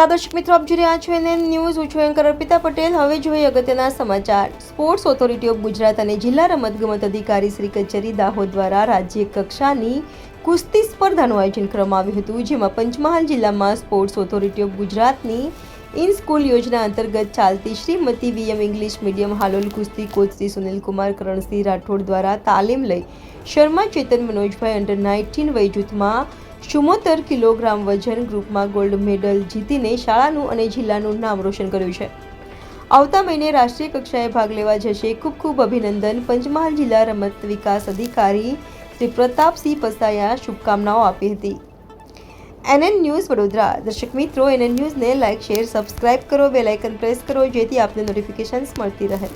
નમસ્કાર દર્શક મિત્રો, આપ જોઈ રહ્યા છો એનએન ન્યૂઝ. હું છું એન્કર અર્પિતા પટેલ. હવે જોઈએ અગત્યના સમાચાર. સ્પોર્ટ્સ ઓથોરિટી ઓફ ગુજરાત અને જિલ્લા રમતગમત અધિકારી શ્રી કચેરી દાહોદ દ્વારા રાજ્ય કક્ષાની કુસ્તી સ્પર્ધાનું આયોજન કરવામાં આવ્યું હતું, જેમાં પંચમહાલ જિલ્લામાં સ્પોર્ટ્સ ઓથોરિટી ઓફ ગુજરાતની ઇન સ્કૂલ યોજના અંતર્ગત ચાલતી Shrimati VM English medium Halol કુસ્તી કોચ શ્રી સુનિલકુમાર કરણસિંહ રાઠોડ દ્વારા તાલીમ લઈ શર્મા ચેતન મનોજભાઈ અંડર 19 વય જૂથમાં 74 કિલોગ્રામ વજન ગ્રુપમાં ગોલ્ડ મેડલ જીતીને શાળાનું અને જિલ્લાનું નામ રોશન કર્યું છે. આવતા મહિને રાષ્ટ્રીય કક્ષાએ ભાગ લેવા જશે. ખૂબ ખૂબ અભિનંદન. પંચમહાલ જિલ્લા રમત વિકાસ અધિકારી શ્રી પ્રતાપસિંહ પસાયા શુભકામનાઓ આપી હતી. NN news Vadodara. દર્શક મિત્રો, એનએન ન્યૂઝને લાઇક, શેર, સબસ્ક્રાઇબ કરો, બેલ આઇકન પ્રેસ કરો, જેથી આપને નોટિફિકેશન્સ મળતી રહે.